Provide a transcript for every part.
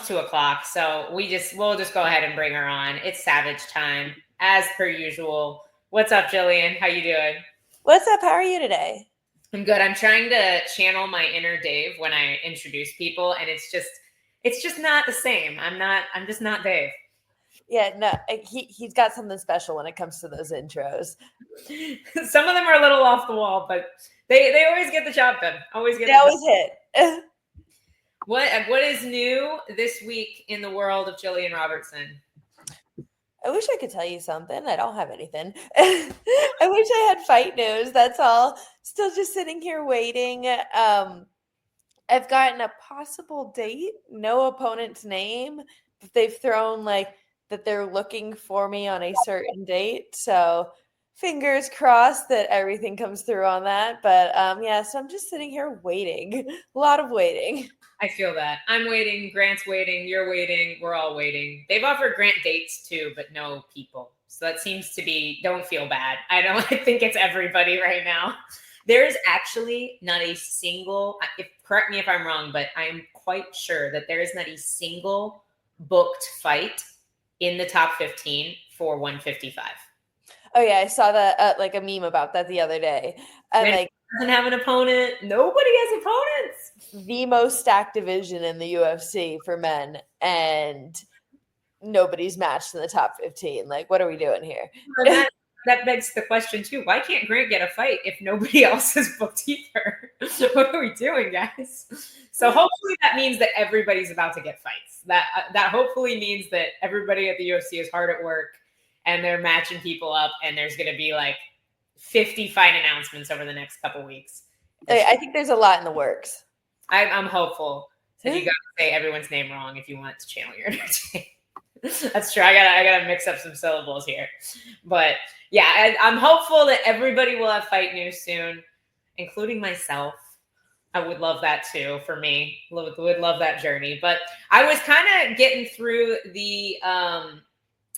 2:00. So we'll just go ahead and bring her on. It's Savage time, as per usual. What's up, Gillian? How you doing? What's up? How are you today? I'm good. I'm trying to channel my inner Dave when I introduce people, and it's just not the same. I'm just not Dave. Yeah, no, he's got something special when it comes to those intros. Some of them are a little off the wall, but they always get the job done. Always hit. What is new this week in the world of Gillian Robertson? I wish I could tell you something. I don't have anything. I wish I had fight news. That's all. Still just sitting here waiting. I've gotten a possible date, no opponent's name. They've thrown like that they're looking for me on a certain date. So fingers crossed that everything comes through on that. But yeah, so I'm just sitting here waiting. A lot of waiting. I feel that. I'm waiting. Grant's waiting. You're waiting. We're all waiting. They've offered Grant dates too, but no people. So that seems to be, don't feel bad. I think it's everybody right now. There's actually not a single, correct me if I'm wrong, but I'm quite sure that there is not a single booked fight in the top 15 for 155. Oh yeah, I saw that like a meme about that the other day. Like, doesn't have an opponent. Nobody has opponents. The most stacked division in the UFC for men, and nobody's matched in the top 15. Like, what are we doing here? That begs the question too. Why can't Grant get a fight if nobody else is booked either? What are we doing, guys? So hopefully that means that everybody's about to get fights. That hopefully means that everybody at the UFC is hard at work and they're matching people up, and there's going to be like 50 fight announcements over the next couple weeks. I think there's a lot in the works. I'm hopeful. So you got to say everyone's name wrong if you want to channel your energy. That's true. I gotta mix up some syllables here, but yeah, I'm hopeful that everybody will have fight news soon, including myself. I would love that too. For me, would love that journey. But I was kind of getting through the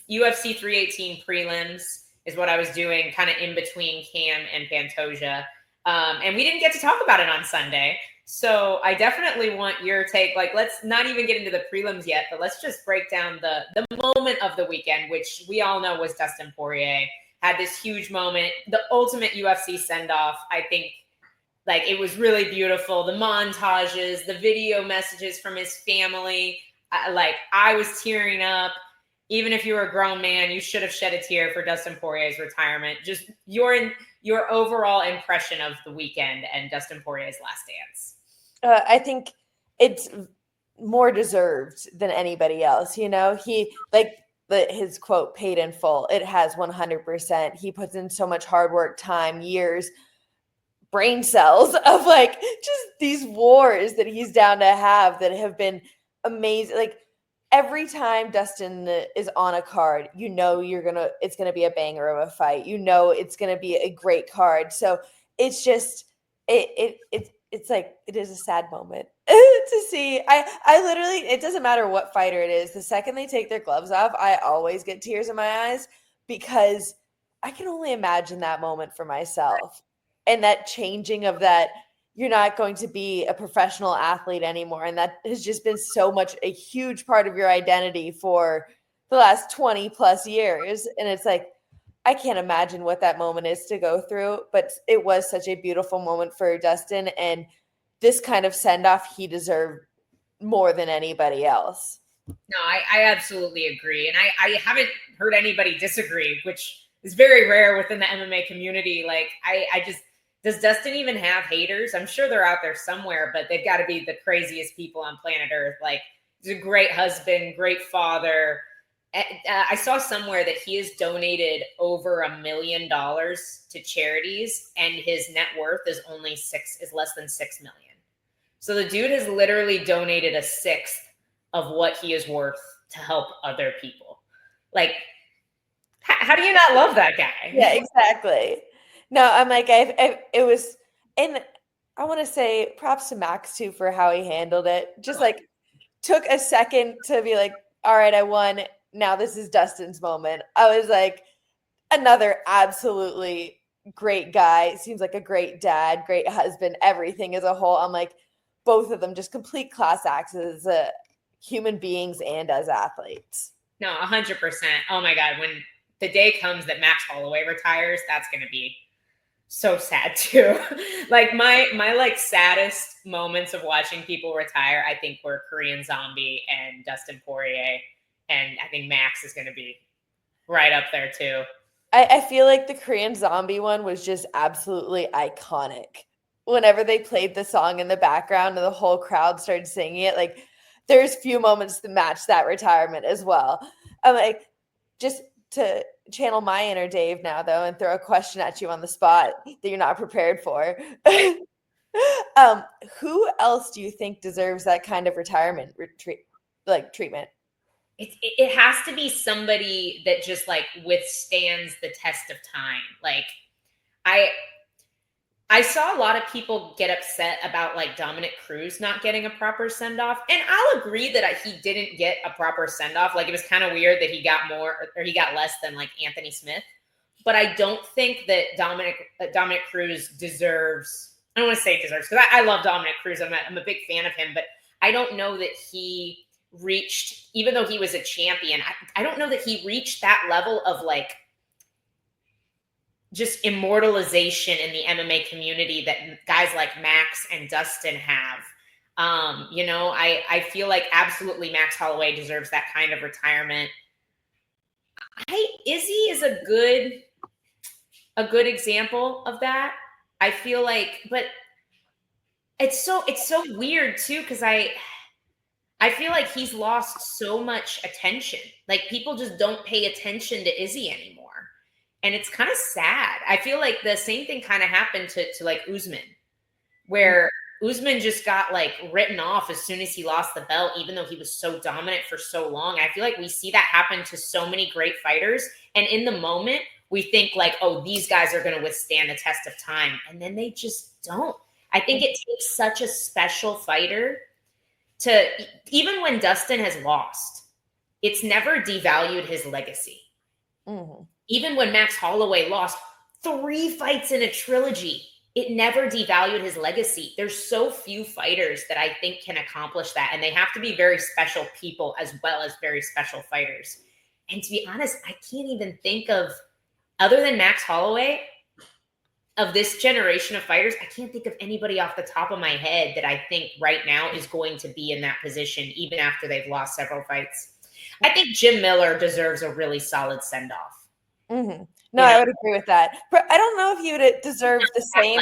UFC 318 prelims, is what I was doing, kind of in between Cam and Pantoja, and we didn't get to talk about it on Sunday. So I definitely want your take. Like, let's not even get into the prelims yet, but let's just break down the moment of the weekend, which we all know was Dustin Poirier. Had this huge moment, the ultimate UFC send-off. I think, like, it was really beautiful. The montages, the video messages from his family. I was tearing up. Even if you were a grown man, you should have shed a tear for Dustin Poirier's retirement. Just your overall impression of the weekend and Dustin Poirier's last dance. I think it's more deserved than anybody else. You know, he his quote, paid in full. It has 100%. He puts in so much hard work, time, years, brain cells of like just these wars that he's down to have that have been amazing. Like, every time Dustin is on a card, you know it's gonna be a banger of a fight. You know it's gonna be a great card. So it's just it's like, it is a sad moment to see. I literally, it doesn't matter what fighter it is. The second they take their gloves off, I always get tears in my eyes, because I can only imagine that moment for myself, and that changing of that. You're not going to be a professional athlete anymore. And that has just been so much a huge part of your identity for the last 20 plus years. And it's like, I can't imagine what that moment is to go through, but it was such a beautiful moment for Dustin, and this kind of send off he deserved more than anybody else. No, I absolutely agree. And I haven't heard anybody disagree, which is very rare within the MMA community. Like, does Dustin even have haters? I'm sure they're out there somewhere, but they've got to be the craziest people on planet Earth. Like, he's a great husband, great father. I saw somewhere that he has donated over $1 million to charities, and his net worth is less than $6 million. So the dude has literally donated a sixth of what he is worth to help other people. Like, how do you not love that guy? Yeah, exactly. No, I'm like, it was, and I want to say props to Max too for how he handled it. Just like took a second to be like, all right, I won. Now this is Dustin's moment. I was like, another absolutely great guy. Seems like a great dad, great husband, everything as a whole. I'm like, both of them just complete class acts as human beings and as athletes. No, 100%. Oh my God. When the day comes that Max Holloway retires, that's going to be so sad too. Like my like saddest moments of watching people retire, I think were Korean Zombie and Dustin Poirier. And I think Max is going to be right up there too. I feel like the Korean Zombie one was just absolutely iconic. Whenever they played the song in the background and the whole crowd started singing it, like there's few moments that match that retirement as well. I'm like, just to channel my inner Dave now though, and throw a question at you on the spot that you're not prepared for. Who else do you think deserves that kind of retirement treatment? It has to be somebody that just like withstands the test of time. Like I saw a lot of people get upset about like Dominic Cruz not getting a proper send-off. And I'll agree that he didn't get a proper send-off. Like it was kind of weird that he got more or he got less than like Anthony Smith. But I don't think that Dominic Cruz deserves, I don't want to say deserves, because I love Dominic Cruz. I'm a big fan of him, but I don't know that he reached, even though he was a champion, I don't know that he reached that level of like just immortalization in the MMA community that guys like Max and Dustin have. I feel like absolutely Max Holloway deserves that kind of retirement. Izzy is a good example of that. I feel like, but it's so weird too, because I feel like he's lost so much attention. Like people just don't pay attention to Izzy anymore. And it's kind of sad. I feel like the same thing kind of happened to like Usman, where Usman just got like written off as soon as he lost the belt, even though he was so dominant for so long. I feel like we see that happen to so many great fighters. And in the moment, we think like, oh, these guys are going to withstand the test of time. And then they just don't. I think it takes such a special fighter to, even when Dustin has lost, it's never devalued his legacy. Mm-hmm. Even when Max Holloway lost 3 fights in a trilogy, it never devalued his legacy. There's so few fighters that I think can accomplish that. And they have to be very special people as well as very special fighters. And to be honest, I can't even think of, other than Max Holloway, of this generation of fighters, I can't think of anybody off the top of my head that I think right now is going to be in that position, even after they've lost several fights. I think Jim Miller deserves a really solid send-off. Mm-hmm. No, I would agree with that. But I don't know if he would deserve the same.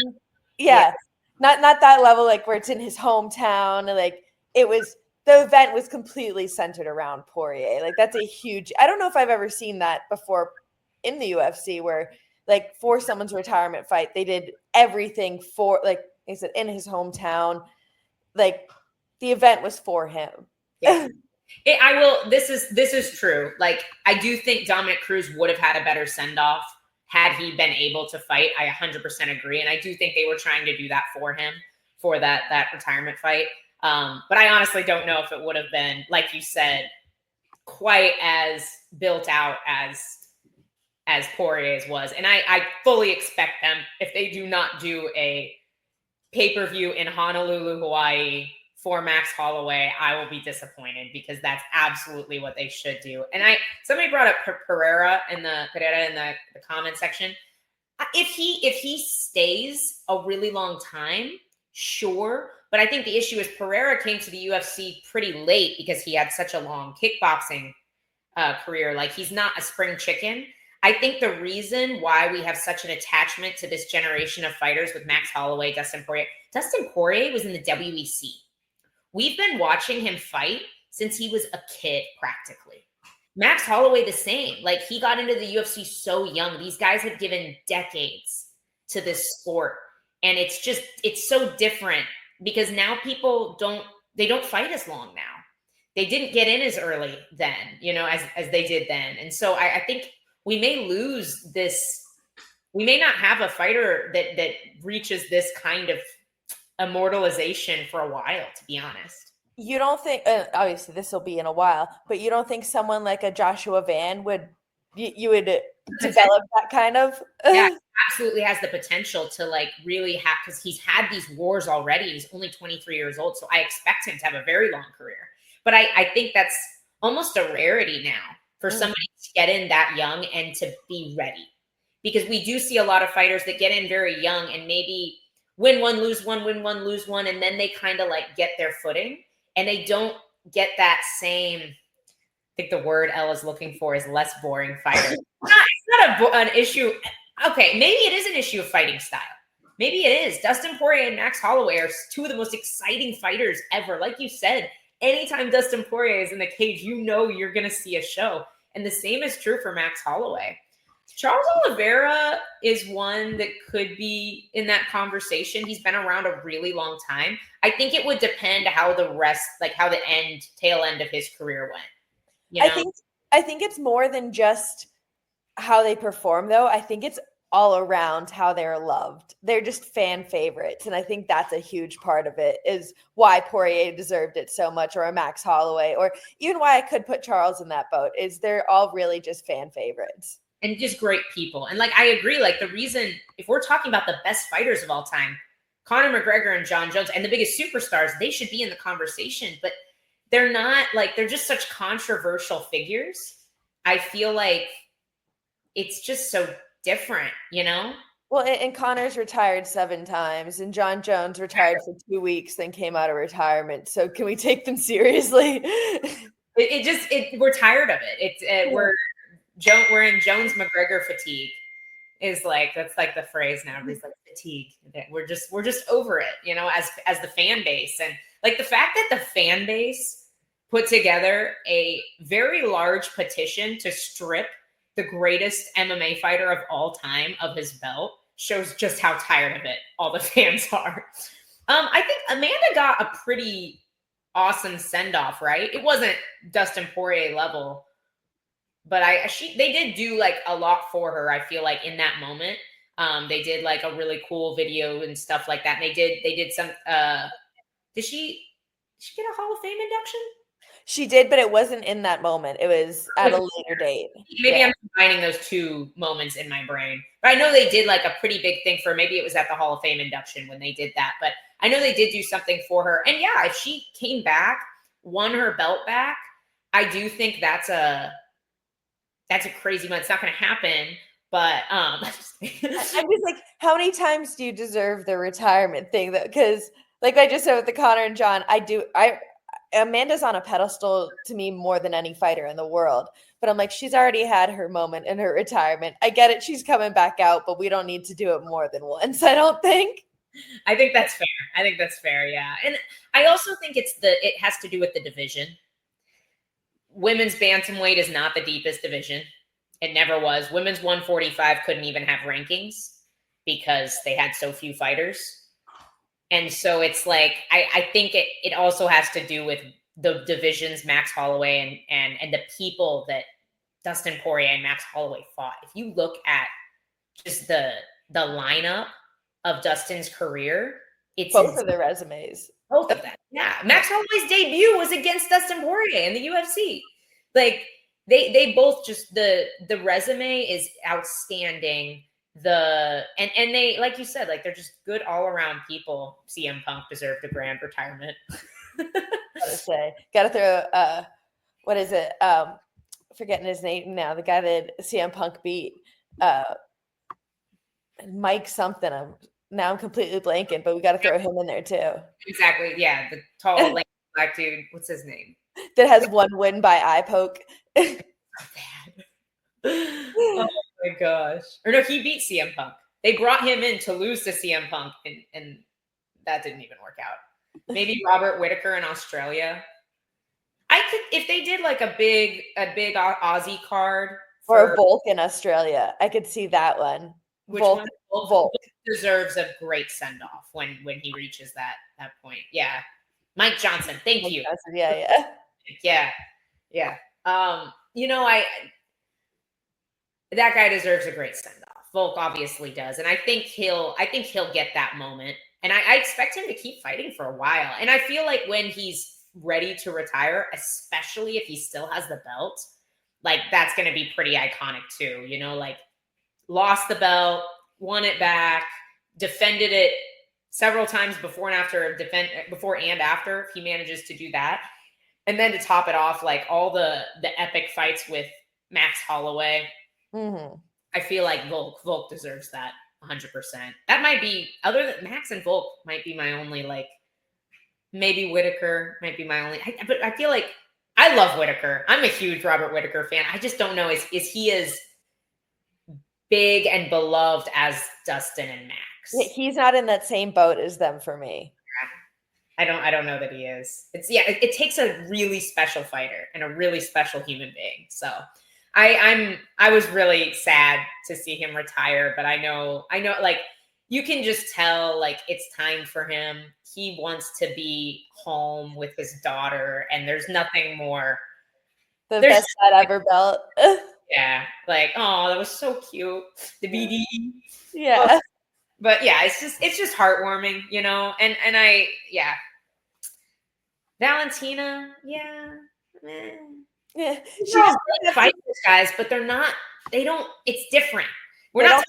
Yeah. Not that level, like where it's in his hometown. Like the event was completely centered around Poirier. Like that's a huge, I don't know if I've ever seen that before in the UFC where like for someone's retirement fight, they did everything for, like I said, in his hometown. Like the event was for him. Yeah. This is true. Like, I do think Dominic Cruz would have had a better send-off had he been able to fight. I 100% agree. And I do think they were trying to do that for him for that retirement fight. But I honestly don't know if it would have been, like you said, quite as built out as Poirier's was. And I fully expect them, if they do not do a pay-per-view in Honolulu, Hawaii, for Max Holloway, I will be disappointed because that's absolutely what they should do. And somebody brought up Pereira in the comment section. If he stays a really long time, sure. But I think the issue is Pereira came to the UFC pretty late because he had such a long kickboxing career. Like he's not a spring chicken. I think the reason why we have such an attachment to this generation of fighters with Max Holloway, Dustin Poirier was in the WEC. We've been watching him fight since he was a kid, practically. Max Holloway, the same. Like, he got into the UFC so young. These guys have given decades to this sport. And it's so different because now people don't fight as long now. They didn't get in as early then, as they did then. And so I think we may lose this. We may not have a fighter that reaches this kind of immortalization for a while, to be honest. You don't think, obviously this will be in a while, but you don't think someone like a Joshua Van would develop that kind of? Yeah, absolutely has the potential to like really have, because he's had these wars already. He's only 23 years old, so I expect him to have a very long career. But I think that's almost a rarity now for somebody to get in that young and to be ready. Because we do see a lot of fighters that get in very young and maybe win one, lose one, win one, lose one, and then they kind of like get their footing and they don't get that same, I think the word Elle is looking for is less boring fighter. It's not an issue. Okay, maybe it is an issue of fighting style. Maybe it is. Dustin Poirier and Max Holloway are two of the most exciting fighters ever. Like you said, anytime Dustin Poirier is in the cage, you know you're going to see a show. And the same is true for Max Holloway. Charles Oliveira is one that could be in that conversation. He's been around a really long time. I think it would depend how the rest, like how the tail end of his career went. You know? I think it's more than just how they perform, though. I think it's all around how they're loved. They're just fan favorites. And I think that's a huge part of it, is why Poirier deserved it so much, or a Max Holloway, or even why I could put Charles in that boat, is they're all really just fan favorites. And just great people. And like, I agree, like the reason, if we're talking about the best fighters of all time, Conor McGregor and Jon Jones and the biggest superstars, they should be in the conversation, but they're not, like, they're just such controversial figures. I feel like it's just so different, you know? Well, and Conor's retired 7 times, and Jon Jones retired for 2 weeks, then came out of retirement. So can we take them seriously? We're tired of it. We're in Jones McGregor fatigue. Is like, that's like the phrase now. Everybody's like fatigue. We're just over it, you know, as the fan base. And like the fact that the fan base put together a very large petition to strip the greatest MMA fighter of all time of his belt shows just how tired of it all the fans are. I think Amanda got a pretty awesome send-off, right? It wasn't Dustin Poirier level, but they did do like a lot for her. I feel like in that moment, they did like a really cool video and stuff like that. And they did some. Did she get a Hall of Fame induction? She did, but it wasn't in that moment. It was at a later date. Maybe I'm combining those two moments in my brain. But I know they did like a pretty big thing for, maybe it was at the Hall of Fame induction when they did that. But I know they did do something for her. And yeah, if she came back, won her belt back, I do think that's a crazy one. It's not going to happen. But I'm just like, how many times do you deserve the retirement thing? Because like I just said with the Conor and Jon, Amanda's on a pedestal to me more than any fighter in the world. But I'm like, she's already had her moment in her retirement. I get it. She's coming back out, but we don't need to do it more than once, I don't think. I think that's fair. Yeah. And I also think it has to do with the division. Women's bantamweight is not the deepest division. It never was. Women's 145 couldn't even have rankings because they had so few fighters. And so it's like, I think it also has to do with the divisions Max Holloway and the people that Dustin Poirier and Max Holloway fought. If you look at just the lineup of Dustin's career, it's both of their resumes. Both of them. Yeah. Max Holloway's debut was against Dustin Poirier in the UFC. Like they both just, the resume is outstanding. And they, like you said, like they're just good all around people. CM Punk deserved a grand retirement. Gotta throw what is it? Forgetting his name now. The guy that CM Punk beat, Mike something. I'm completely blanking, but we got to throw him in there too. Exactly. Yeah, the tall, like black dude. What's his name? That has one win by eye poke. Oh my gosh. Or no, he beat CM Punk. They brought him in to lose to CM Punk, and that didn't even work out. Maybe Robert Whittaker in Australia. I could, if they did like a big Aussie card or a Volk in Australia, I could see that one. Volk deserves a great send off when he reaches that point. Yeah, Mike Johnson. Thank you. Johnson, yeah. That guy deserves a great send off. Volk obviously does, and I think he'll get that moment. And I expect him to keep fighting for a while. And I feel like when he's ready to retire, especially if he still has the belt, like that's going to be pretty iconic too. You know, like lost the belt, won it back, defended it several times before and after. If he manages to do that. And then to top it off, like all the epic fights with Max Holloway, I feel like Volk deserves that 100%. That might be, other than Max and Volk, might be my only, like, maybe Whitaker might be my only. But I feel like I love Whitaker. I'm a huge Robert Whitaker fan. I just don't know, is he as big and beloved as Dustin and Max? He's not in that same boat as them for me. I don't know that he is. It takes a really special fighter and a really special human being. So I was really sad to see him retire, but I know like you can just tell like it's time for him. He wants to be home with his daughter, and there's nothing more. The best that ever belt. Yeah, like, oh, that was so cute. The BD. Yeah. But yeah, it's just heartwarming, you know. And Valentina, yeah. Yeah. She's really fight these guys, but it's different. We're not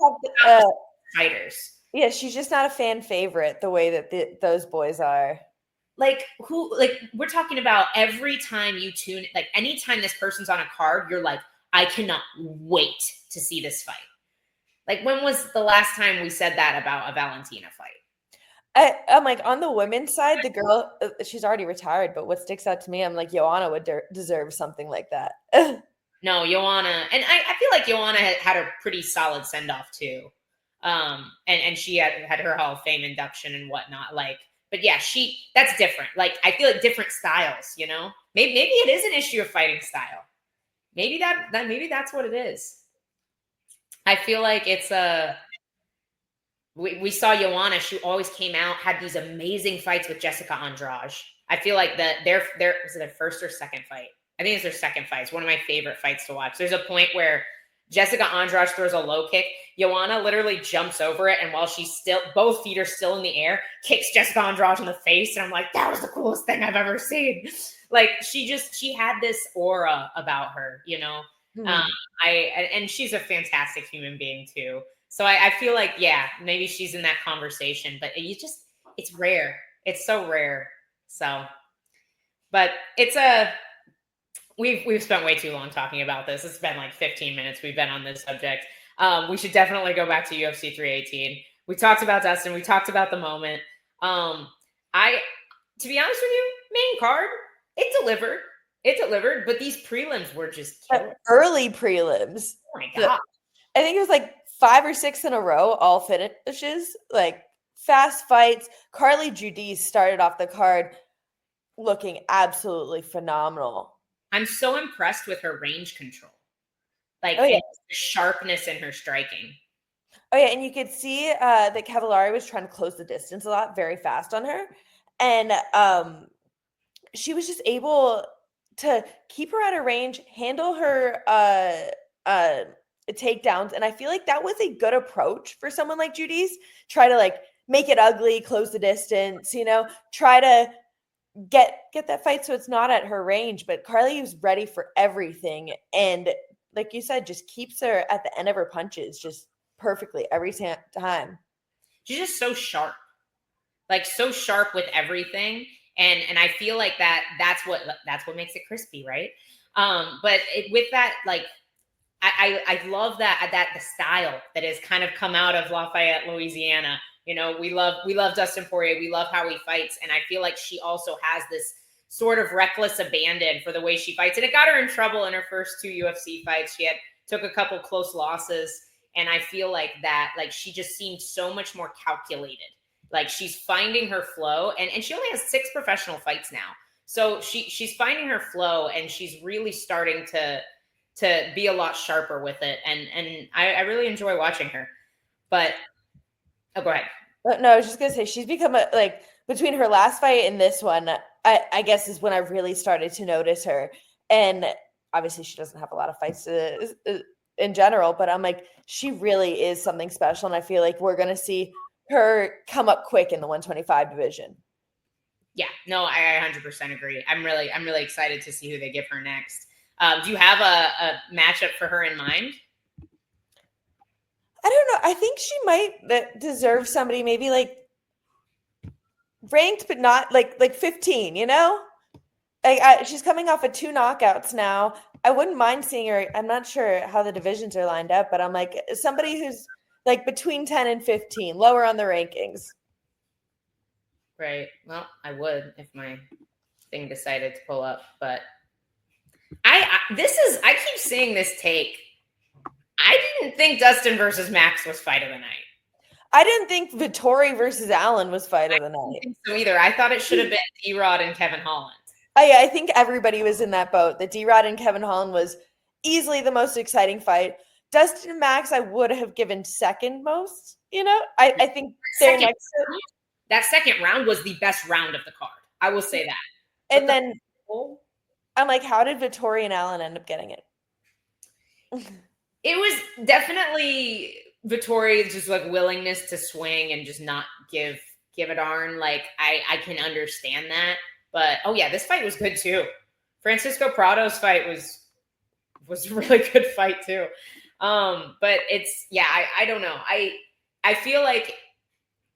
fighters. Yeah, she's just not a fan favorite the way that those boys are. Like we're talking about every time you tune, like anytime this person's on a card, you're like, I cannot wait to see this fight. Like, when was the last time we said that about a Valentina fight? I'm like, on the women's side, the girl, she's already retired, but what sticks out to me, I'm like, Joanna would deserve something like that. No, Joanna, and I feel like Joanna had a pretty solid send-off too. And she had her Hall of Fame induction and whatnot. Like, but yeah, that's different. Like, I feel like different styles, you know? Maybe it is an issue of fighting style. Maybe that's what it is. I feel like it's we saw Joanna. She always came out, had these amazing fights with Jessica Andrade. I feel like their was it their first or second fight? I think it's their second fight. It's one of my favorite fights to watch. There's a point where Jessica Andrade throws a low kick. Joanna literally jumps over it, and while both feet are still in the air, kicks Jessica Andrade in the face. And I'm like, that was the coolest thing I've ever seen. Like, she had this aura about her, you know. And she's a fantastic human being too. So I feel like, yeah, maybe she's in that conversation, but it's rare. It's so rare. So, but we've spent way too long talking about this. It's been like 15 minutes we've been on this subject. We should definitely go back to UFC 318. We talked about Dustin. We talked about the moment. To be honest with you, main card, it delivered. It delivered, but these prelims were just killer. Early prelims. Oh my God. I think it was like 5 or 6 in a row, all finishes, like fast fights. Carly Judice started off the card looking absolutely phenomenal. I'm so impressed with her range control. Like, the sharpness in her striking. Oh, yeah, and you could see that Cavallari was trying to close the distance a lot, very fast on her. And she was just able to keep her out of range, handle her takedowns. And I feel like that was a good approach for someone like Judice. Try to like make it ugly, close the distance, you know, try to get that fight so it's not at her range. But Carly was ready for everything. And like you said, just keeps her at the end of her punches just perfectly every time. She's just so sharp. Like, so sharp with everything. And I feel like that's what makes it crispy, right? But with that, like, I love that the style that has kind of come out of Lafayette, Louisiana. You know, we love Dustin Poirier. We love how he fights, and I feel like she also has this sort of reckless abandon for the way she fights, and it got her in trouble in her first 2 UFC fights. She took a couple close losses, and I feel like that, like, she just seemed so much more calculated. Like, she's finding her flow, and she only has 6 professional fights now. So she's finding her flow, and she's really starting to be a lot sharper with it. And I really enjoy watching her. But, go ahead. No, I was just going to say, she's become between her last fight and this one, I guess is when I really started to notice her. And obviously she doesn't have a lot of fights in general, but I'm like, she really is something special. And I feel like we're going to see her come up quick in the 125 division. Yeah, no, I 100% agree. I'm really excited to see who they give her next. Do you have a matchup for her in mind? I don't know. I think she might deserve somebody maybe like ranked, but not like 15, you know? She's coming off of 2 knockouts now. I wouldn't mind seeing her. I'm not sure how the divisions are lined up, but I'm like somebody who's like between 10 and 15, lower on the rankings. Right. Well, I would if my thing decided to pull up, but I keep seeing this take. I didn't think Dustin versus Max was fight of the night. I didn't think Vettori versus Allen was fight of the night. I didn't think so either. I thought it should have been D-Rod and Kevin Holland. I think everybody was in that boat. The D-Rod and Kevin Holland was easily the most exciting fight. Dustin and Max, I would have given second most. I think they're next to that second round was the best round of the card. I will say that. And then I'm like, how did Vettori and Allen end up getting it? It was definitely Vettori's just like willingness to swing and just not give a darn. Like I can understand that. But oh yeah, this fight was good too. Francisco Prado's fight was a really good fight too. But it's I don't know. I feel like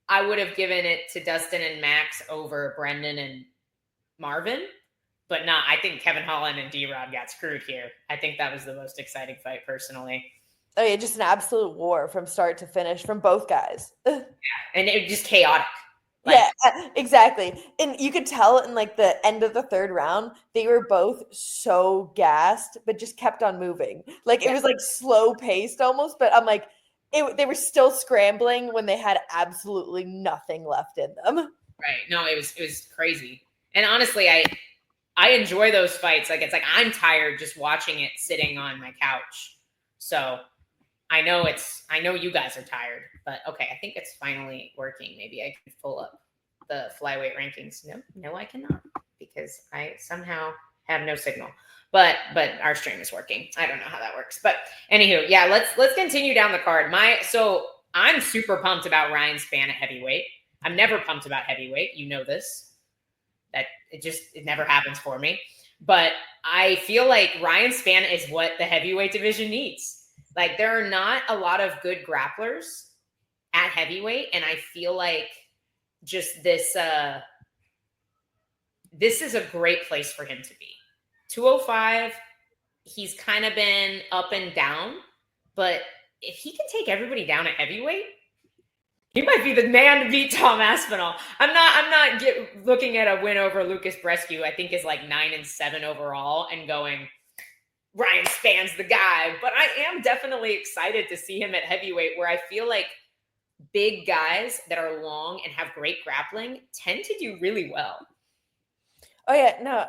I would have given it to Dustin and Max over Brendan and Marvin, but not. I think Kevin Holland and D-Rod got screwed here. I think that was the most exciting fight personally. Oh yeah, just an absolute war from start to finish from both guys. Yeah, and it was just chaotic. Yeah, exactly. And you could tell in like the end of the third round, they were both so gassed, but just kept on moving. Like it was like slow paced almost, but I'm like, they were still scrambling when they had absolutely nothing left in them. Right. No, it was crazy. And honestly, I enjoy those fights. Like it's like I'm tired just watching it sitting on my couch. So I know you guys are tired, but okay, I think it's finally working. Maybe I can pull up the flyweight rankings. No, I cannot because I somehow have no signal. But our stream is working. I don't know how that works. But anywho, yeah, let's continue down the card. So I'm super pumped about Ryan Spann at heavyweight. I'm never pumped about heavyweight. You know this. That it never happens for me. But I feel like Ryan Spann is what the heavyweight division needs. Like there are not a lot of good grapplers at heavyweight, and I feel like just this is a great place for him to be. 205, he's kind of been up and down, but if he can take everybody down at heavyweight, he might be the man to beat Tom Aspinall. I'm not looking at a win over Lucas Brescu, I think is like 9-7 overall, and going, Ryan Spann's the guy. But I am definitely excited to see him at heavyweight, where I feel like big guys that are long and have great grappling tend to do really well. Oh yeah, no,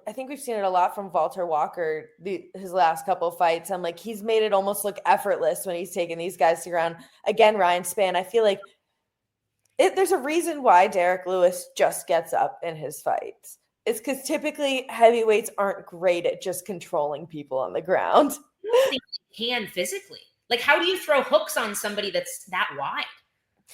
I think we've seen it a lot from Walter Walker, his last couple of fights. I'm like, he's made it almost look effortless when he's taking these guys to ground. Again, Ryan Spann, I feel like there's a reason why Derek Lewis just gets up in his fights. It's because typically heavyweights aren't great at just controlling people on the ground. I don't think you can physically. Like, how do you throw hooks on somebody that's that wide?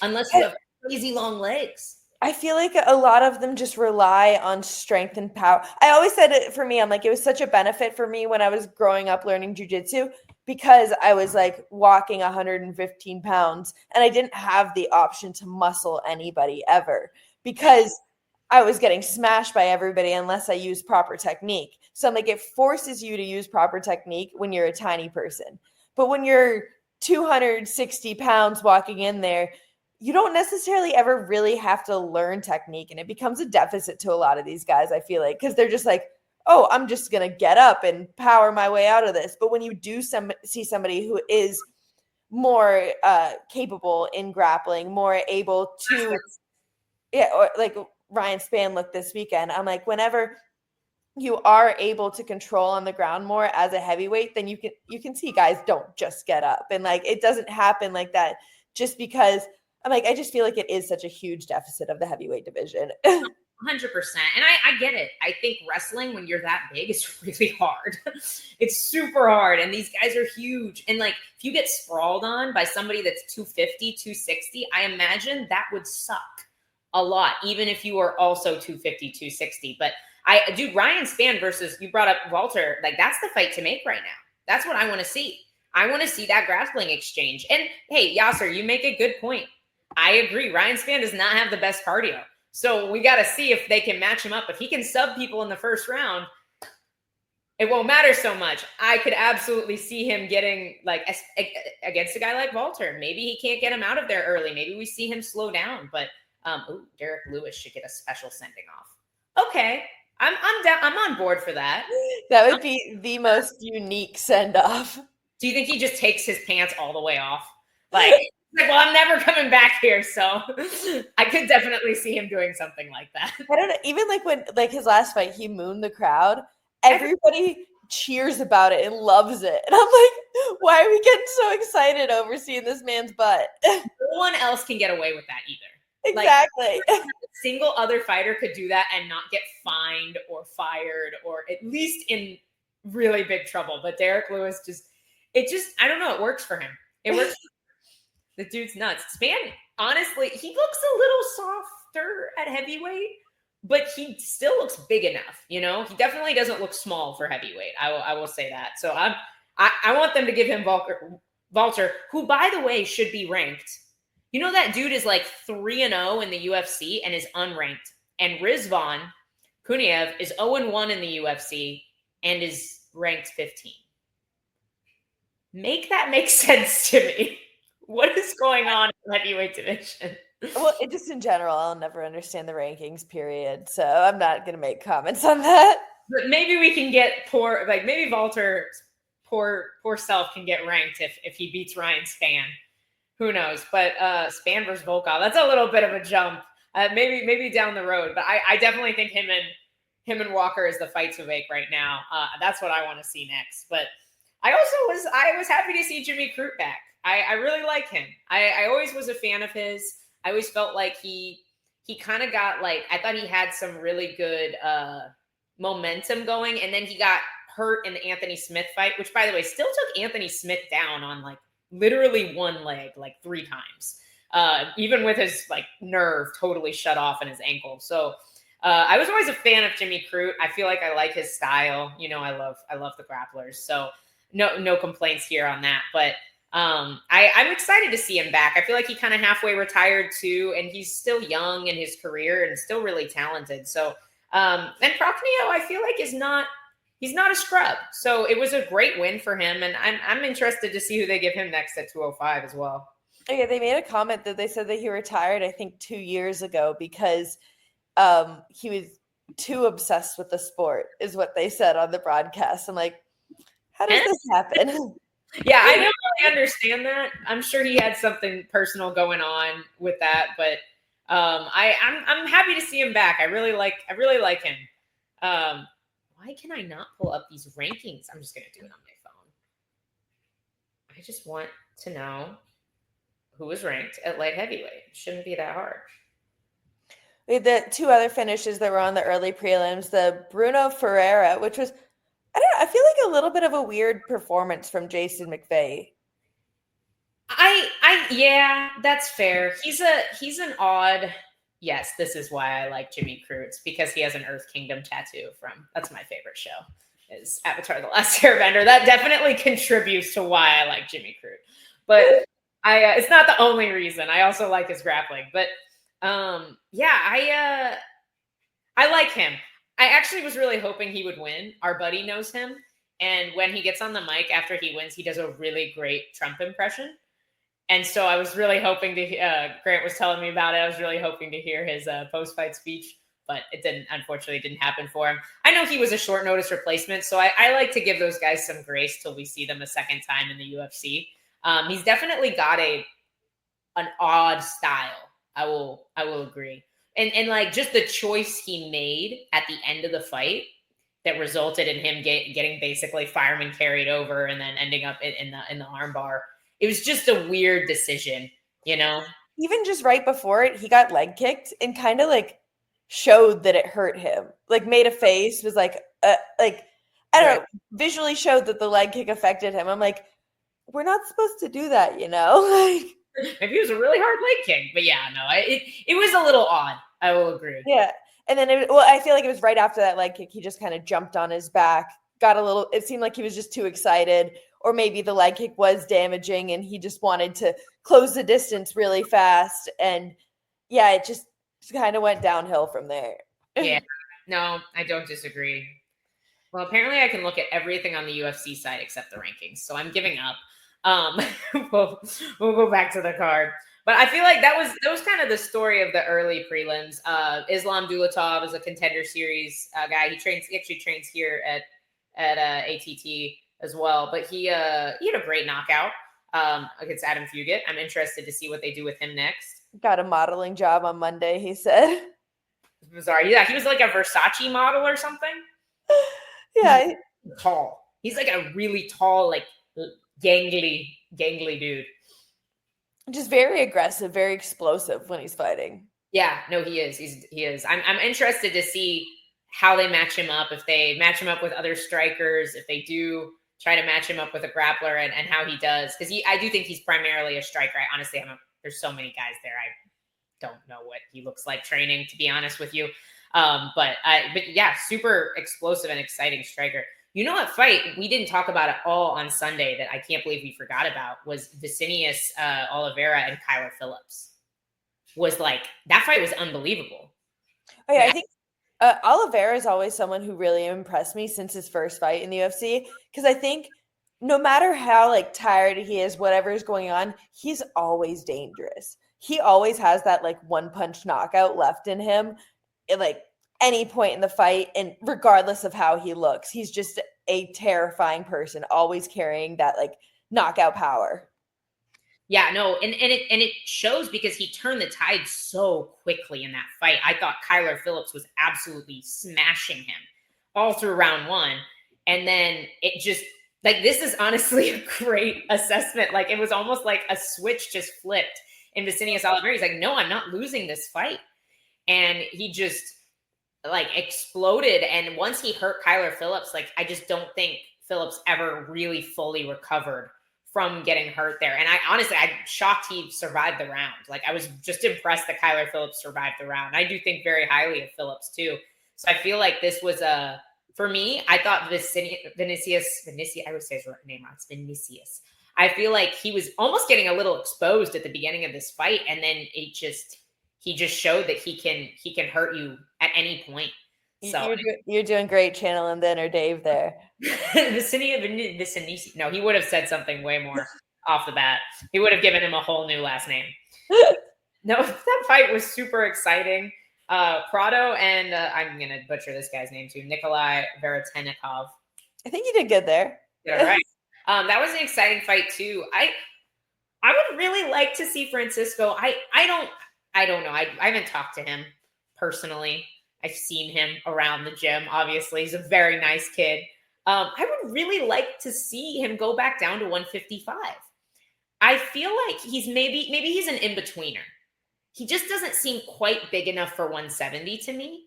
Unless you have crazy long legs. I feel like a lot of them just rely on strength and power. I always said it for me. I'm like, it was such a benefit for me when I was growing up learning jiu-jitsu because I was like walking 115 pounds and I didn't have the option to muscle anybody ever because I was getting smashed by everybody unless I used proper technique. So I'm like, it forces you to use proper technique when you're a tiny person. But when you're 260 pounds walking in there, you don't necessarily ever really have to learn technique. And it becomes a deficit to a lot of these guys, I feel like, because they're just like, oh, I'm just going to get up and power my way out of this. But when you do see somebody who is more capable in grappling, more able to, or like Ryan Spann looked this weekend, I'm like, whenever you are able to control on the ground more as a heavyweight, then you can see guys don't just get up. And like, it doesn't happen like that just because I'm like, I just feel like it is such a huge deficit of the heavyweight division. 100%. And I get it. I think wrestling when you're that big is really hard. It's super hard. And these guys are huge. And like, if you get sprawled on by somebody that's 250, 260, I imagine that would suck a lot, even if you are also 250, 260. But Ryan Spann versus, you brought up Walter, like that's the fight to make right now. That's what I want to see. I want to see that grappling exchange. And hey, Yasser, you make a good point. I agree. Ryan Spann does not have the best cardio. So we got to see if they can match him up. If he can sub people in the first round, it won't matter so much. I could absolutely see him getting like against a guy like Walter. Maybe he can't get him out of there early. Maybe we see him slow down. But Derek Lewis should get a special sending off. Okay, I'm down. I'm on board for that. That would be the most unique send off. Do you think he just takes his pants all the way off? Like, well, I'm never coming back here. So I could definitely see him doing something like that. I don't know. Even like when like his last fight, he mooned the crowd. Everybody cheers about it and loves it. And I'm like, why are we getting so excited over seeing this man's butt? No one else can get away with that either. Exactly. Like, a single other fighter could do that and not get fined or fired or at least in really big trouble. But Derek Lewis I don't know. It works for him. It works. The dude's nuts. Spann, honestly, he looks a little softer at heavyweight, but he still looks big enough. You know, he definitely doesn't look small for heavyweight. I will say that. So I want them to give him Walter, who, by the way, should be ranked. You know, that dude is like 3-0 in the UFC and is unranked. And Rizvan Kuniev is 0-1 in the UFC and is ranked 15. Make that make sense to me. What is going on in the heavyweight division? Well, just in general, I'll never understand the rankings, period. So I'm not going to make comments on that. But maybe we can get maybe Walter's poor self can get ranked if he beats Ryan Spann. Who knows? But Spann versus Volkov, that's a little bit of a jump. Maybe down the road. But I definitely think him and Walker is the fight to make right now. That's what I want to see next. But I was happy to see Jimmy Crute back. I really like him. I always was a fan of his. I always felt like he kind of got like, I thought he had some really good momentum going, and then he got hurt in the Anthony Smith fight, which, by the way, still took Anthony Smith down on like literally one leg like 3 times, even with his like nerve totally shut off in his ankle. So I was always a fan of Jimmy Crute. I feel like I like his style. You know, I love the grapplers. So no complaints here on that. But I'm excited to see him back. I feel like he kind of halfway retired too, and he's still young in his career and still really talented. So, and Prochnio, I feel like he's not a scrub. So it was a great win for him, and I'm interested to see who they give him next at 205 as well. Okay, they made a comment that they said that he retired, I think 2 years ago because he was too obsessed with the sport, is what they said on the broadcast. I'm like, how does this happen? Yeah, I don't really understand that. I'm sure he had something personal going on with that, but I'm happy to see him back. I really like him. Why can I not pull up these rankings? I'm just gonna do it on my phone. I just want to know who was ranked at light heavyweight. It shouldn't be that hard. We had the 2 other finishes that were on the early prelims. The Bruno Ferreira, which was, I feel like a little bit of a weird performance from Jason McVeigh. Yeah, that's fair. He's an odd. Yes, this is why I like Jimmy Crute. It's because he has an Earth Kingdom tattoo that's my favorite show, is Avatar: The Last Airbender. That definitely contributes to why I like Jimmy Crute. But it's not the only reason. I also like his grappling. But I like him. I actually was really hoping he would win. Our buddy knows him. And when he gets on the mic after he wins, he does a really great Trump impression. And so I was really hoping to, Grant was telling me about it. I was really hoping to hear his post-fight speech, but it unfortunately didn't happen for him. I know he was a short notice replacement. So I like to give those guys some grace till we see them a second time in the UFC. He's definitely got an odd style. I will agree. And like just the choice he made at the end of the fight that resulted in him getting basically fireman carried over and then ending up in the armbar. It was just a weird decision, you know? Even just right before it, he got leg kicked and kind of like showed that it hurt him. Like made a face, was like I don't know, visually showed that the leg kick affected him. I'm like, we're not supposed to do that, you know? Like, maybe it was a really hard leg kick, but yeah, no, it was a little odd. I will agree. Yeah. And then, I feel like it was right after that leg kick, he just kind of jumped on his back, it seemed like he was just too excited, or maybe the leg kick was damaging and he just wanted to close the distance really fast. And yeah, Just kind of went downhill from there. Yeah. No, I don't disagree. Well, apparently I can look at everything on the UFC side except the rankings, so I'm giving up. Um, we'll go back to the card. But I feel like that was kind of the story of the early prelims. Islam Dulatov is a Contender Series guy. He actually trains here at ATT as well. But he had a great knockout against Adam Fugit. I'm interested to see what they do with him next. Got a modeling job on Monday, he said. Bizarre. Yeah, he was like a Versace model or something. Yeah. He's tall. He's like a really tall, like gangly dude. Just very aggressive, very explosive when he's fighting. Yeah, no, he is. He is. I'm interested to see how they match him up. If they match him up with other strikers, if they do try to match him up with a grappler, and how he does, because I do think he's primarily a striker. I honestly there's so many guys there. I don't know what he looks like training, to be honest with you. But yeah, super explosive and exciting striker. You know what fight we didn't talk about at all on Sunday that I can't believe we forgot about was Vicinius Oliveira and Kyler Phillips. That fight was unbelievable. Oh yeah, I think Oliveira is always someone who really impressed me since his first fight in the UFC, because I think no matter how like tired he is, whatever is going on, he's always dangerous. He always has that like one punch knockout left in him at like any point in the fight, and regardless of how he looks, he's just a terrifying person, always carrying that like knockout power. Yeah, no, and it shows because he turned the tide so quickly in that fight. I thought Kyler Phillips was absolutely smashing him all through round one. And then it just, like, this is honestly a great assessment. Like, it was almost like a switch just flipped in Vicinius Oliveira. He's like, no, I'm not losing this fight. And he just, like, exploded. And once he hurt Kyler Phillips, like, I just don't think Phillips ever really fully recovered from getting hurt there. And I'm shocked he survived the round. Like, I was just impressed that Kyler Phillips survived the round. I do think very highly of Phillips too. So I feel like this was for me, I thought Vinicius, I would say his name wrong, it's Vinicius. I feel like he was almost getting a little exposed at the beginning of this fight. And then he just showed that he can hurt you at any point. So you're doing great channeling the inner Dave there. Vinicius. No, he would have said something way more off the bat. He would have given him a whole new last name. No, that fight was super exciting. Prado and I'm going to butcher this guy's name too, Nikolai Veretennikov. I think you did good there. Yeah, right. That was an exciting fight too. I would really like to see Francisco. I don't know. I haven't talked to him personally. I've seen him around the gym. Obviously, he's a very nice kid. I would really like to see him go back down to 155. I feel like he's maybe he's an in-betweener. He just doesn't seem quite big enough for 170 to me.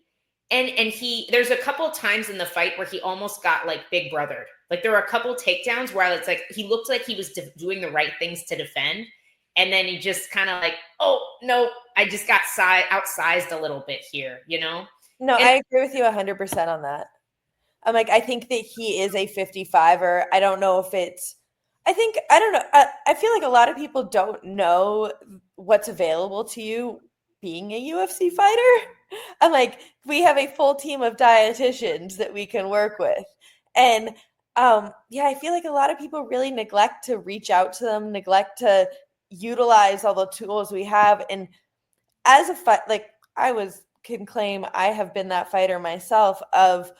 And there's a couple times in the fight where he almost got like big brothered. Like there were a couple takedowns where it's like he looked like he was doing the right things to defend. And then he just kind of like, oh, no, I just got outsized a little bit here, you know? No, I agree with you 100% on that. I'm like, I think that he is a 55er. I don't know if I don't know. I feel like a lot of people don't know what's available to you being a UFC fighter. I'm like, we have a full team of dietitians that we can work with. And yeah, I feel like a lot of people really neglect to reach out to them, neglect to utilize all the tools we have. And as a fight, like can claim I have been that fighter myself of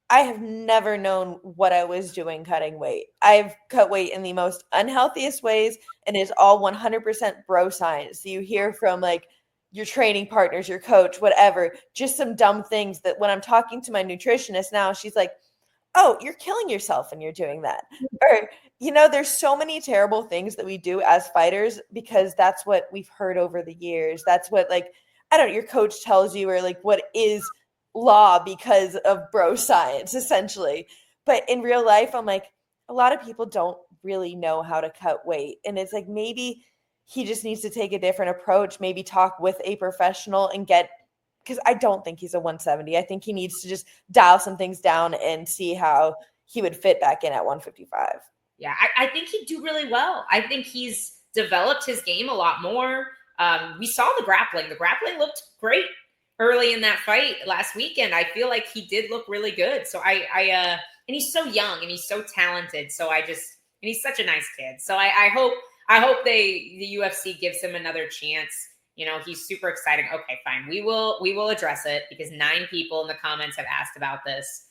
I have never known what I was doing cutting weight. I've cut weight in the most unhealthiest ways, and it's all 100% bro science. So you hear from like your training partners, your coach, whatever, just some dumb things that when I'm talking to my nutritionist now, she's like, oh, you're killing yourself when you're doing that. Or, there's so many terrible things that we do as fighters because that's what we've heard over the years. That's what I don't know, your coach tells you, or like what is law because of bro science, essentially. But in real life, I'm like, a lot of people don't really know how to cut weight. And it's like, maybe he just needs to take a different approach, maybe talk with a professional and because I don't think he's a 170. I think he needs to just dial some things down and see how he would fit back in at 155. Yeah, I think he'd do really well. I think he's developed his game a lot more. We saw the grappling. The grappling looked great. early in that fight last weekend, I feel like he did look really good. So and he's so young and he's so talented. So and he's such a nice kid. So I hope the UFC gives him another chance. You know, he's super exciting. Okay, fine. We will address it because 9 people in the comments have asked about this.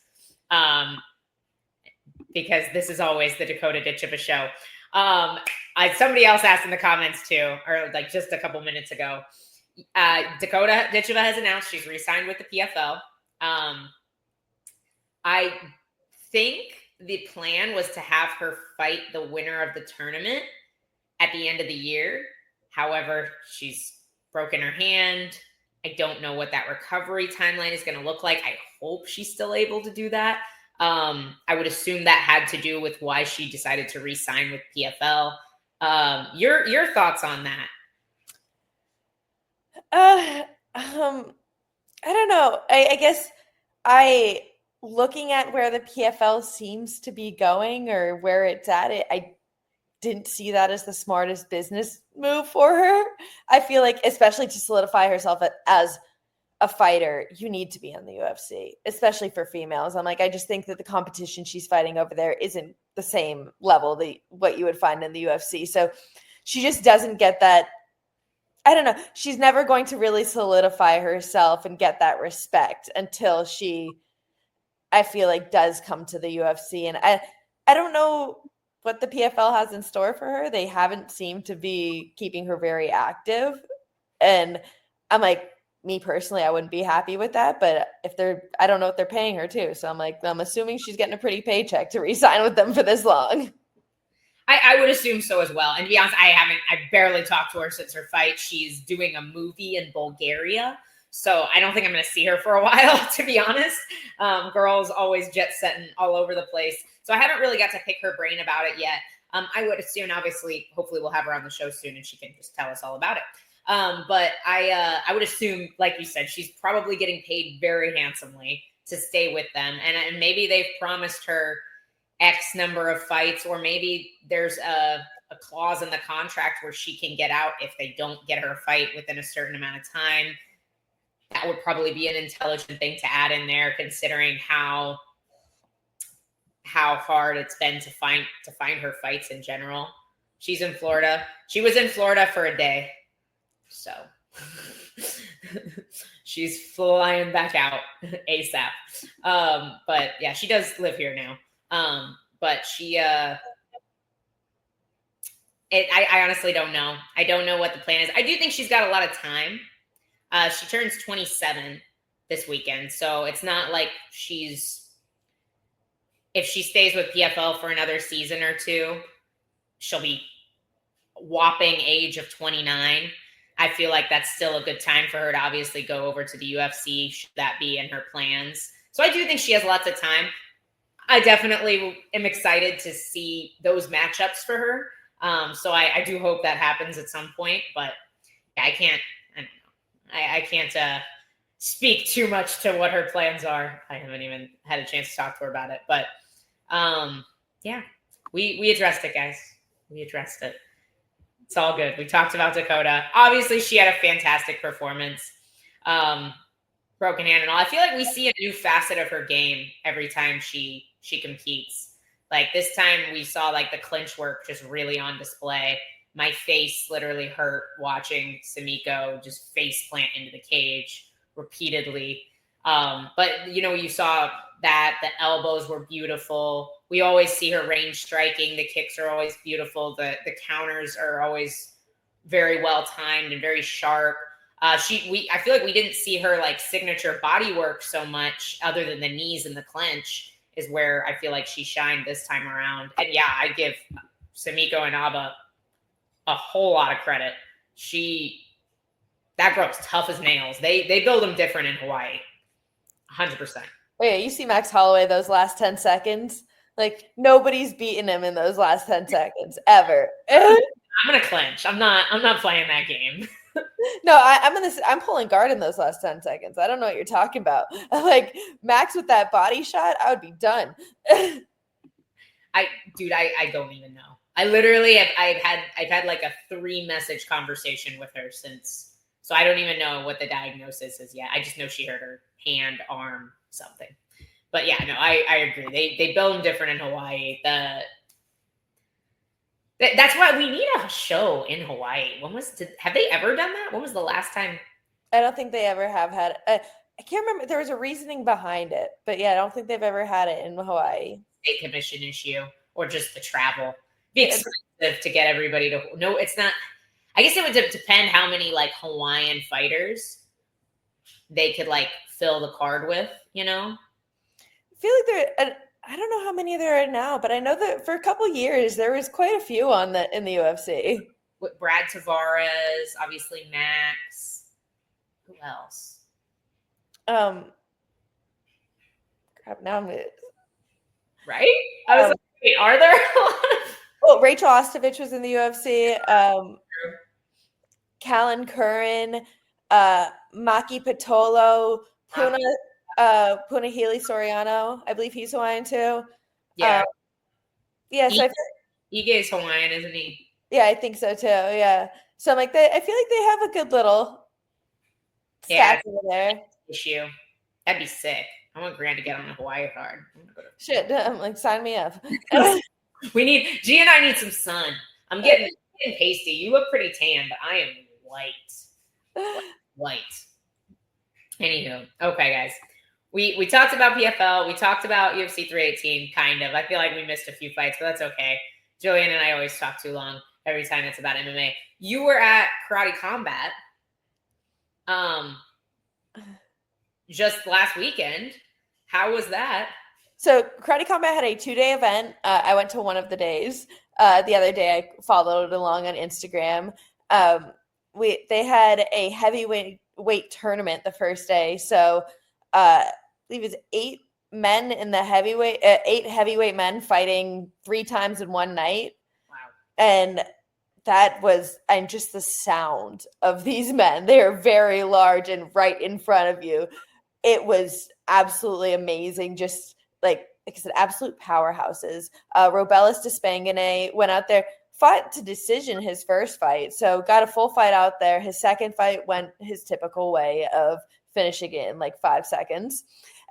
Because this is always the Dakota Ditch of a show. Somebody else asked in the comments too, or like just a couple minutes ago. Dakota Ditcheva has announced she's re-signed with the PFL. I think the plan was to have her fight the winner of the tournament at the end of the year. However, she's broken her hand. I don't know what that recovery timeline is going to look like. I hope she's still able to do that. I would assume that had to do with why she decided to re-sign with PFL. Your thoughts on that? I don't know. I guess looking at where the PFL seems to be going or where it's at, I didn't see that as the smartest business move for her. I feel like, especially to solidify herself as a fighter, you need to be in the UFC, especially for females. I'm like, I just think that the competition she's fighting over there isn't the same level what you would find in the UFC. So she just doesn't get that. I don't know. She's never going to really solidify herself and get that respect until she, I feel like, does come to the UFC. And I don't know what the PFL has in store for her. They haven't seemed to be keeping her very active. And I'm like, me personally, I wouldn't be happy with that. But I don't know if they're paying her too. So I'm assuming she's getting a pretty paycheck to re-sign with them for this long. I would assume so as well. And to be honest, I barely talked to her since her fight. She's doing a movie in Bulgaria. So I don't think I'm going to see her for a while, to be honest. Girl's always jet setting all over the place. So I haven't really got to pick her brain about it yet. I would assume, obviously, hopefully we'll have her on the show soon and she can just tell us all about it. But I would assume, like you said, she's probably getting paid very handsomely to stay with them. And maybe they've promised her X number of fights, or maybe there's a clause in the contract where she can get out if they don't get her a fight within a certain amount of time. That would probably be an intelligent thing to add in there, considering how hard it's been to find her fights in general. She's in Florida. She was in Florida for a day. So she's flying back out ASAP. But yeah, she does live here now. But she, I honestly don't know. I don't know what the plan is. I do think she's got a lot of time. She turns 27 this weekend. So it's not like if she stays with PFL for another season or two, she'll be whopping age of 29. I feel like that's still a good time for her to obviously go over to the UFC, should that be in her plans. So I do think she has lots of time. I definitely am excited to see those matchups for her. So I do hope that happens at some point, but I don't know. I can't speak too much to what her plans are. I haven't even had a chance to talk to her about it, but yeah, we addressed it, guys. We addressed it. It's all good. We talked about Dakota. Obviously, she had a fantastic performance. Broken hand and all. I feel like we see a new facet of her game every time she competes. Like this time we saw like the clinch work just really on display. My face literally hurt watching Samiko just face plant into the cage repeatedly. But you saw that the elbows were beautiful. We always see her range striking. The kicks are always beautiful. The counters are always very well timed and very sharp. I feel like we didn't see her like signature body work so much, other than the knees and the clinch is where I feel like she shined this time around. And yeah, I give Samiko and Abba a whole lot of credit. That girl's tough as nails. They build them different in Hawaii. 100%. Wait, you see Max Holloway those last 10 seconds? Like nobody's beaten him in those last 10 seconds ever. I'm gonna clinch. I'm not playing that game. No, I'm pulling guard in those last 10 seconds. I don't know what you're talking about. Like Max with that body shot, I would be done. I don't even know. I literally I've had like a 3-message conversation with her since So I don't even know what the diagnosis is yet. I just know she hurt her hand, arm, something. But yeah, no, I agree. They build them different in Hawaii. That's why we need a show in Hawaii. Have they ever done that? When was the last time? I don't think they ever have had. I can't remember. There was a reasoning behind it, but yeah, I don't think they've ever had it in Hawaii. State commission issue or just the travel. Be expensive to get everybody to. No, it's not. I guess it would depend how many like Hawaiian fighters they could like fill the card with, you know? I feel like I don't know how many there are now, but I know that for a couple years there was quite a few in the UFC. With Brad Tavares, obviously Max. Who else? Crap, now I'm gonna... Right? I was like, wait, are there a lot of... Well, Rachel Ostovich was in the UFC. Callan Curran, Maki Patolo, Punahele Soriano. I believe he's Hawaiian too. Yeah. So Ige's Hawaiian, isn't he? Yeah, I think so too. Yeah. So I'm like, I feel like they have a good little stack over there. Issue. That'd be sick. I want Grant to get on the Hawaii card. Shit, I'm like, sign me up. G and I need some sun. I'm getting pasty. You look pretty tan, but I am white. Anywho, okay, guys. We talked about PFL. We talked about UFC 318, kind of. I feel like we missed a few fights, but that's okay. Gillian and I always talk too long every time it's about MMA. You were at Karate Combat just last weekend. How was that? So Karate Combat had a 2-day event. I went to one of the days. The other day I followed along on Instagram. They had a heavyweight tournament the first day. So I believe it was 8 men in the heavyweight, 8 heavyweight men fighting 3 times in one night. Wow. And that was, and just the sound of these men, they are very large and right in front of you. It was absolutely amazing. Just like I said, absolute powerhouses. Robelis Despangane went out there, fought to decision his first fight. So got a full fight out there. His second fight went his typical way of finishing it in like 5 seconds.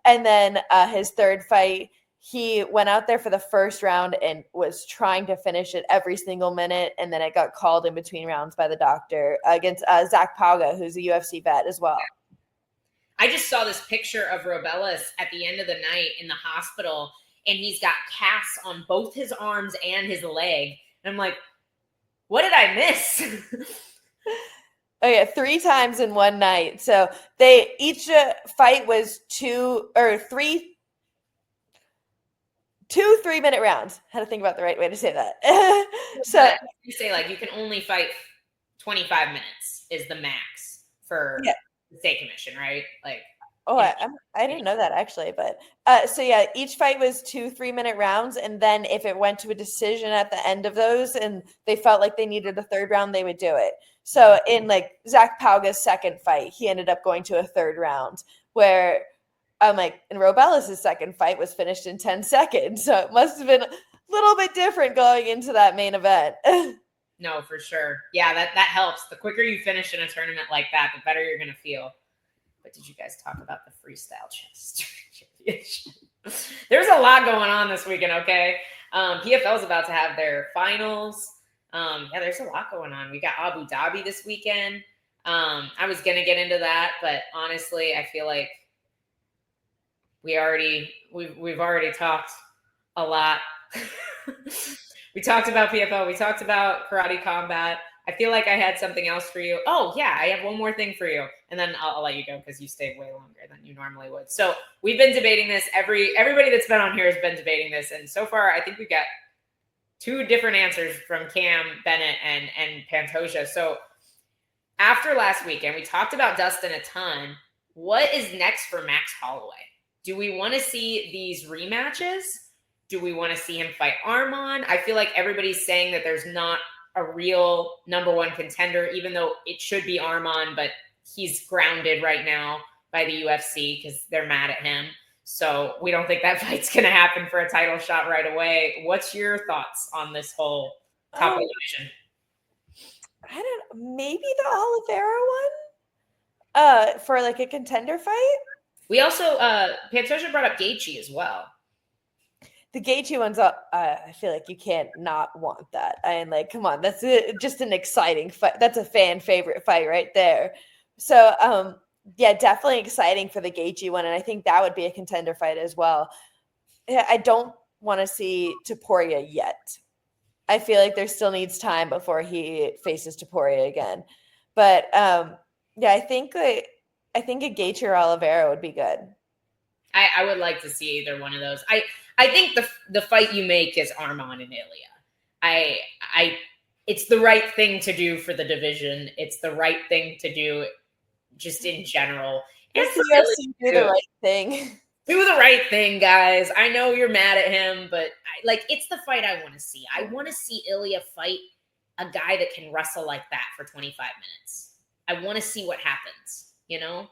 And then his third fight, he went out there for the first round and was trying to finish it every single minute. And then it got called in between rounds by the doctor against Zach Pauga, who's a UFC vet as well. I just saw this picture of Robelis at the end of the night in the hospital, and he's got casts on both his arms and his leg. And I'm like, what did I miss? Oh yeah, 3 times in one night. So they each fight was 2 or 3 3-minute rounds. How to think about the right way to say that. So you say like you can only fight 25 minutes is the max for the state commission, right? Like, I didn't know that actually, but so yeah, each fight was 2 3-minute rounds, and then if it went to a decision at the end of those, and they felt like they needed a third round, they would do it. So in like Zach Pauga's second fight, he ended up going to a third round, where I'm like, and Robelis' second fight was finished in 10 seconds, so it must have been a little bit different going into that main event. No, for sure. Yeah, that helps. The quicker you finish in a tournament like that, the better you're going to feel. But did you guys talk about the freestyle chess championship? There's a lot going on this weekend, okay? PFL is about to have their finals. There's a lot going on. We got Abu Dhabi this weekend. I was going to get into that, but honestly, I feel like we've already talked a lot. We talked about PFL. We talked about Karate Combat. I feel like I had something else for you. Oh, yeah, I have one more thing for you. And then I'll let you go because you stayed way longer than you normally would. So we've been debating this. Everybody that's been on here has been debating this. And so far, I think we got 2 different answers from Cam, Bennett, and Pantoja. So after last weekend, we talked about Dustin a ton. What is next for Max Holloway? Do we want to see these rematches? Do we want to see him fight Arman? I feel like everybody's saying that there's not a real number 1 contender, even though it should be Arman, but he's grounded right now by the UFC because they're mad at him. So we don't think that fight's going to happen for a title shot right away. What's your thoughts on this whole top division? Maybe the Oliveira one? For like a contender fight? We also Pantoja brought up Gaethje as well. The Gaethje one's up. I feel like you can't not want that. And like, come on, that's just an exciting fight. That's a fan favorite fight right there. So, yeah, definitely exciting for the Gaethje one, and I think that would be a contender fight as well. Yeah, I don't want to see Poirier yet. I feel like there still needs time before he faces Poirier again. But yeah, I think a Gaethje or Oliveira would be good. I would like to see either one of those. I think the fight you make is Arman and Ilya. It's the right thing to do for the division. It's the right thing to do just in general. And UFC do the right thing. Do the right thing, guys. I know you're mad at him, but it's the fight I want to see. I want to see Ilya fight a guy that can wrestle like that for 25 minutes. I want to see what happens, you know?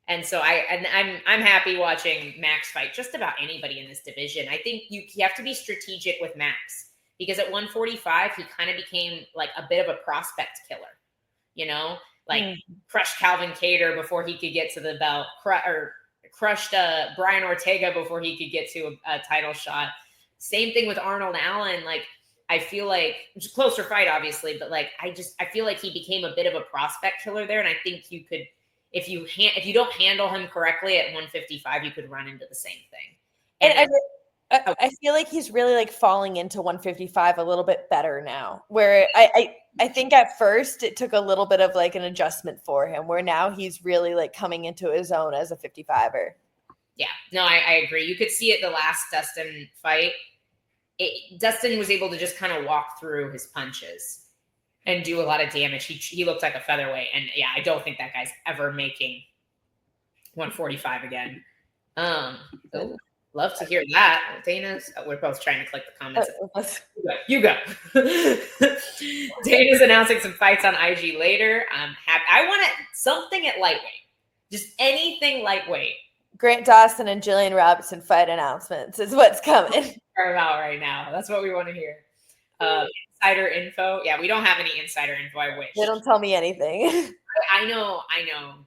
And so I'm happy watching Max fight just about anybody in this division. I think you have to be strategic with Max because at 145 he kind of became like a bit of a prospect killer, you know, crushed Calvin Kattar before he could get to the belt, crushed Brian Ortega before he could get to a title shot. Same thing with Arnold Allen. Like I feel like it's a closer fight, obviously, but like I feel like he became a bit of a prospect killer there, and I think you could. If you don't handle him correctly at 155, you could run into the same thing. And I feel like he's really like falling into 155 a little bit better now. Where I think at first it took a little bit of like an adjustment for him. Where now he's really like coming into his own as a 55er. Yeah, no, I agree. You could see it the last Dustin fight. Dustin was able to just kind of walk through his punches and do a lot of damage. He looked like a featherweight. And yeah, I don't think that guy's ever making 145 again. Love to hear that. Dana's, we're both trying to click the comments. You go. Dana's announcing some fights on IG later. I'm happy. I want something at lightweight. Just anything lightweight. Grant Dustin and Gillian Robertson fight announcements is what's coming. About right now. That's what we want to hear. Insider info. Yeah, we don't have any insider info. I wish. They don't tell me anything. I know.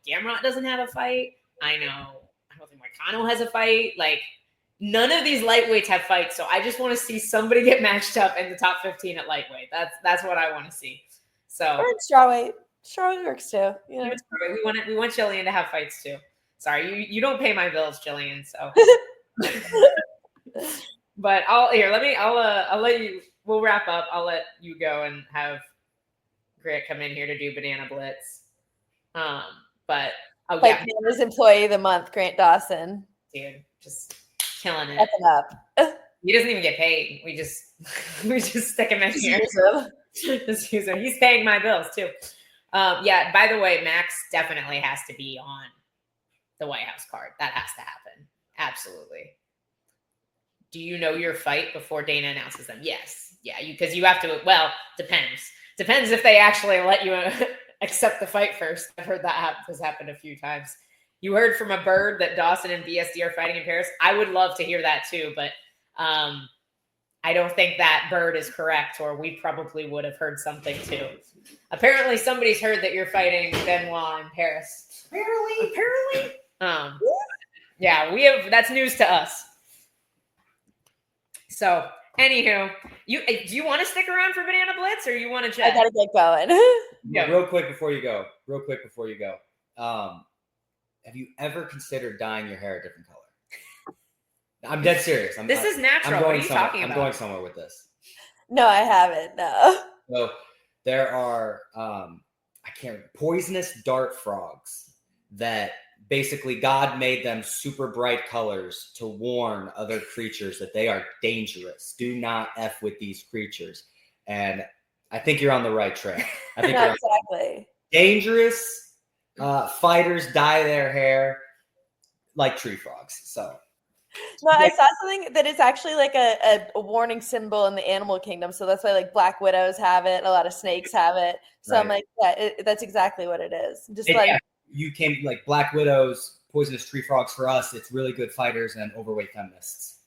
Gamrot doesn't have a fight. I don't think Moicano has a fight. Like, none of these lightweights have fights. So I just want to see somebody get matched up in the top 15 at lightweight. That's what I want to see. So or in strawweight. Strawweight works too. You know? We want Gillian to have fights too. Sorry, you don't pay my bills, Gillian. So, but I'll let you. We'll wrap up. I'll let you go and have Grant come in here to do Banana Blitz. But Bananas Employee of the Month, Grant Dawson. Dude, just killing it. Stepping up. He doesn't even get paid. We just stick him in here. Just use him. He's paying my bills too. Yeah. By the way, Max definitely has to be on the White House card. That has to happen. Absolutely. Do you know your fight before Dana announces them? Yes. Yeah, because you have to. Well, depends. Depends if they actually let you accept the fight first. I've heard that has happened a few times. You heard from a bird that Dawson and BSD are fighting in Paris. I would love to hear that too, but I don't think that bird is correct, or we probably would have heard something too. Apparently, somebody's heard that you're fighting Benoit in Paris. Apparently. Yeah, we have. That's news to us. So, anywho, do you want to stick around for Banana Blitz, or you want to chat? I gotta get going. Yeah, real quick before you go. Have you ever considered dyeing your hair a different color? I'm dead serious. This is natural. What are you talking about? I'm going somewhere with this. No, I haven't. No. So there are poisonous dart frogs that basically God made them super bright colors to warn other creatures that they are dangerous. Do not F with these creatures. And I think you're on the right track. I think no, exactly. Dangerous fighters dye their hair like tree frogs. So no, I saw something that is actually like a warning symbol in the animal kingdom. So that's why like black widows have it. A lot of snakes have it. So right. I'm like, yeah, that's exactly what it is. Just you came like black widows, poisonous tree frogs for us. It's really good fighters and overweight feminists.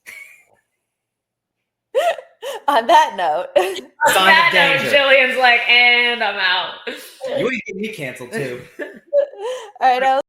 On that note, Jillian's like, and I'm out. You ain't getting me canceled too. All right, I'll